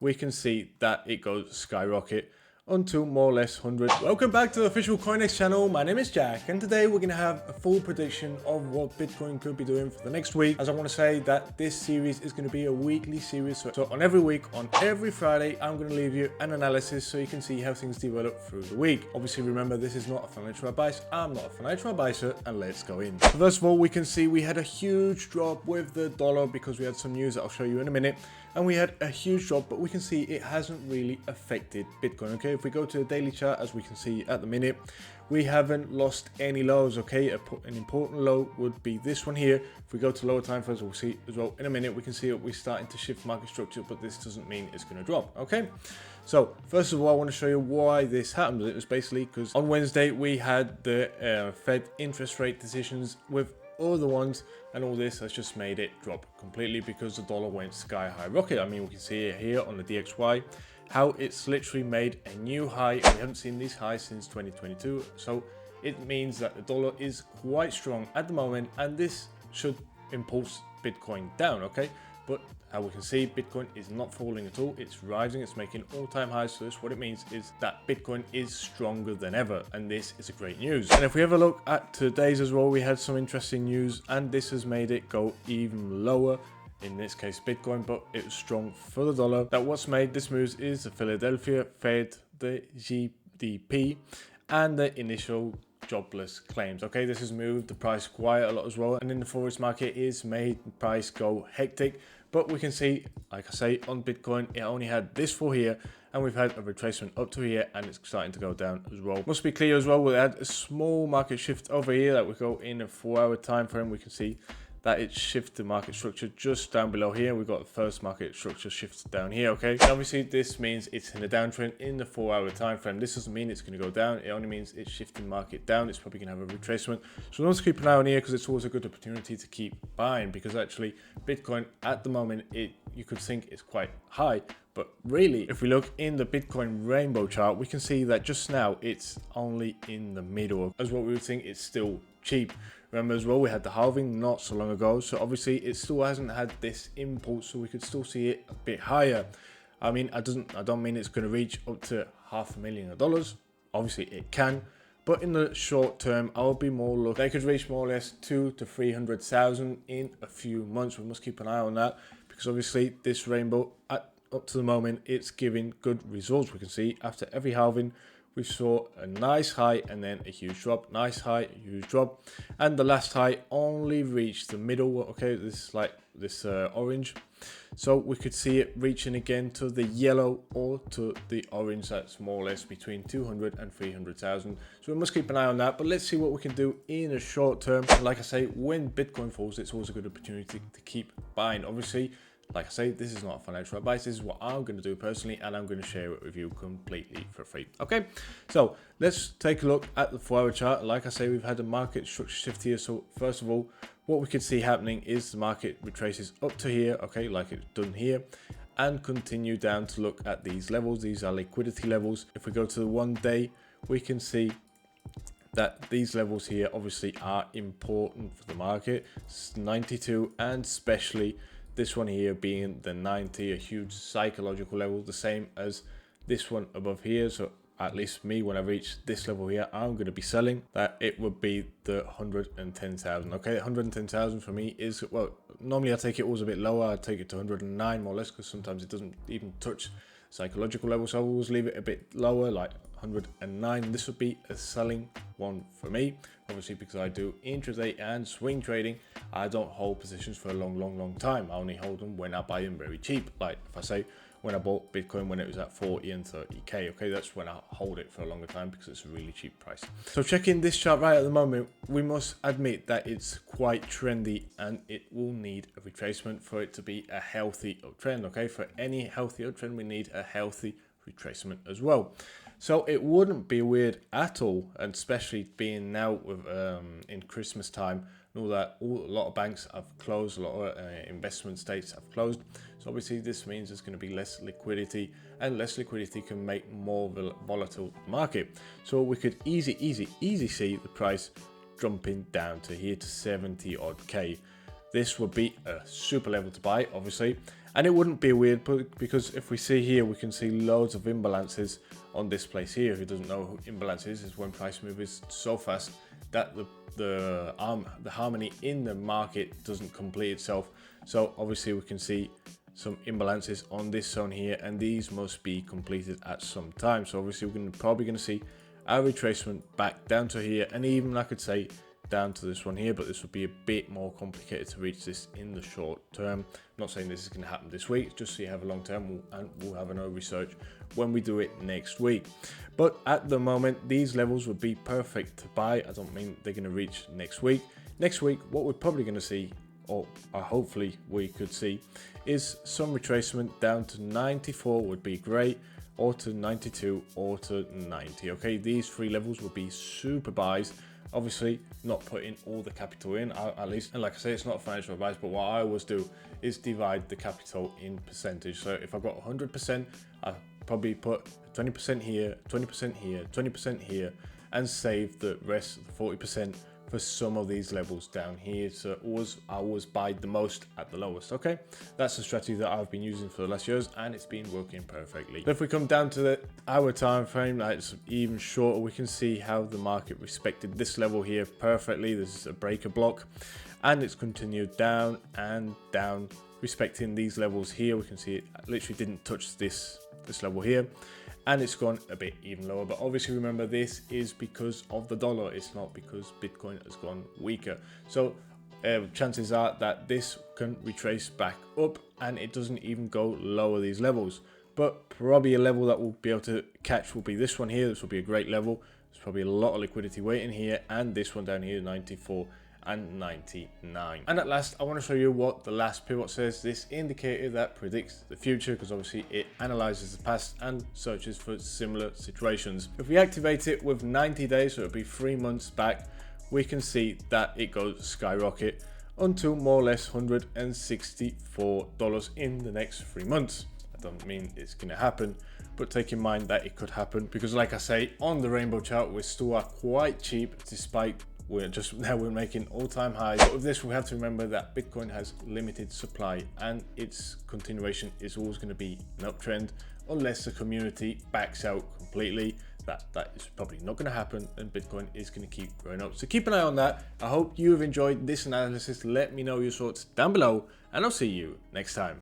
we can see that it goes skyrocket until more or less 100. Welcome back to the official CoinEx channel. My name is Jack, and today we're going to have a full prediction of what Bitcoin could be doing for the next week. As I want to say that this series is going to be a weekly series, so on every week, on every Friday, I'm going to leave you an analysis so you can see how things develop through the week. Obviously, remember, this is not a financial advice. I'm not a financial advisor, and let's go in. So first of all, we can see we had a huge drop with the dollar because we had some news that I'll show you in a minute. And we had a huge drop, but we can see it hasn't really affected Bitcoin. Okay, if we go to the daily chart, as we can see at the minute, we haven't lost any lows. Okay, an important low would be this one here. If we go to lower time frames, we'll see as well in a minute. We can see that we're starting to shift market structure, but this doesn't mean it's going to drop. Okay, so first of all, I want to show you why this happened. It was basically because on Wednesday we had the Fed interest rate decisions with all the ones, and all this has just made it drop completely because the dollar went sky high rocket. I mean, we can see it here on the DXY how it's literally made a new high. We haven't seen these highs since 2022, so it means that the dollar is quite strong at the moment, and this should impulse Bitcoin down. Okay, but how we can see, Bitcoin is not falling at all. It's rising. It's making all-time highs. So this, what it means is that Bitcoin is stronger than ever, and this is a great news. And if we have a look at today's as well, we had some interesting news, and this has made it go even lower. In this case, Bitcoin, but it was strong for the dollar. That what's made this move is the Philadelphia Fed, the GDP, and the initial jobless claims. Okay, this has moved the price quite a lot as well, and in the forex market is made the price go hectic. But we can see, like I say, on Bitcoin, it only had this for here, and we've had a retracement up to here, and it's starting to go down as well. Must be clear as well, we had a small market shift over here that we go in a 4-hour time frame. We can see that it shifts the market structure just down below here. We've got the first market structure shift down here. Okay, and obviously this means it's in a downtrend in the 4-hour time frame. This doesn't mean it's going to go down. It only means it's shifting market down. It's probably going to have a retracement, so we want to keep an eye on here because it's always a good opportunity to keep buying, because actually Bitcoin at the moment, you could think it's quite high, but really if we look in the Bitcoin rainbow chart, we can see that just now it's only in the middle as what we would think it's still cheap. Remember as well, we had the halving not so long ago, so obviously it still hasn't had this impulse, so we could still see it a bit higher. I mean, I don't mean it's going to reach up to $500,000. Obviously it can, but in the short term, I'll be more look. They could reach more or less 200,000 to 300,000 in a few months. We must keep an eye on that, because obviously this rainbow up to the moment, it's giving good results. We can see after every halving, we saw a nice high and then a huge drop, nice high, huge drop, and the last high only reached the middle. Okay, this is like this orange, so we could see it reaching again to the yellow or to the orange. That's more or less between 200 and 300,000, so we must keep an eye on that. But let's see what we can do in a short term. And like I say, when Bitcoin falls, it's always a good opportunity to keep buying. Obviously, like I say, this is not financial advice. This is what I'm going to do personally, and I'm going to share it with you completely for free. Okay, so let's take a look at the 4-hour chart. Like I say, we've had a market structure shift here. So first of all, what we could see happening is the market retraces up to here, okay, like it's done here, and continue down to look at these levels. These are liquidity levels. If we go to the 1 day, we can see that these levels here obviously are important for the market. It's 92, and especially this one here being the 90, a huge psychological level, the same as this one above here. So at least me, when I reach this level here, I'm going to be selling. That it would be the 110,000. Okay, 110,000 for me is, well, normally I take it always a bit lower. I take it to 109 more or less, because sometimes it doesn't even touch psychological level. So I always leave it a bit lower, like 109. This would be a selling one for me, obviously, because I do intraday and swing trading. I don't hold positions for a long time. I only hold them when I buy them very cheap. Like if I say when I bought Bitcoin when it was at 40 and 30k, okay, that's when I hold it for a longer time, because it's a really cheap price. So checking this chart right at the moment, we must admit that it's quite trendy, and it will need a retracement for it to be a healthy uptrend. Okay, for any healthy uptrend, we need a healthy retracement as well. So it wouldn't be weird at all, and especially being now with in Christmas time and all that, a lot of banks have closed, a lot of investment states have closed. So obviously this means there's going to be less liquidity, and less liquidity can make more volatile market. So we could easy see the price jumping down to here to 70 odd K. This would be a super level to buy, obviously, And it wouldn't be weird, but because if we see here, we can see loads of imbalances on this place here. Who doesn't know what imbalance is when price moves so fast that the harmony in the market doesn't complete itself. So obviously we can see some imbalances on this zone here, and these must be completed at some time. So obviously we're probably going to see a retracement back down to here, and even I could say down to this one here, but this would be a bit more complicated to reach this in the short term. I'm not saying this is going to happen this week, just so you have a long term, and we'll have another research when we do it next week. But at the moment, these levels would be perfect to buy. I don't mean they're going to reach next week. Next week, what we're probably going to see, or hopefully we could see, is some retracement down to 94 would be great, or to 92, or to 90. Okay, these three levels would be super buys. Obviously not putting all the capital in, at least, and like I say, it's not financial advice, but what I always do is divide the capital in percentage. So if I've got 100%, I probably put 20% here, 20% here, 20% here, and save the rest of the 40% for some of these levels down here. So I always buy the most at the lowest. Okay, that's the strategy that I've been using for the last years, and it's been working perfectly. But if we come down to the hour time frame, that's even shorter, we can see how the market respected this level here perfectly. This is a breaker block, and it's continued down and down, respecting these levels here. We can see it literally didn't touch this level here, and it's gone a bit even lower. But obviously remember, this is because of the dollar, it's not because Bitcoin has gone weaker. So chances are that this can retrace back up, and it doesn't even go lower these levels. But probably a level that we'll be able to catch will be this one here. This will be a great level. There's probably a lot of liquidity waiting here, and this one down here, 94 and 99. And at last, I want to show you what the last pivot says, this indicator that predicts the future, because obviously it analyzes the past and searches for similar situations. If we activate it with 90 days, so it'll be 3 months back, we can see that it goes skyrocket until more or less $164 in the next 3 months. I don't mean it's going to happen, but take in mind that it could happen, because like I say, on the rainbow chart, we still are quite cheap, despite we're making all-time highs. But with this, we have to remember that Bitcoin has limited supply, and its continuation is always going to be an uptrend unless the community backs out completely. That is probably not going to happen, and Bitcoin is going to keep growing up. So keep an eye on that. I hope you've enjoyed this analysis. Let me know your thoughts down below, and I'll see you next time.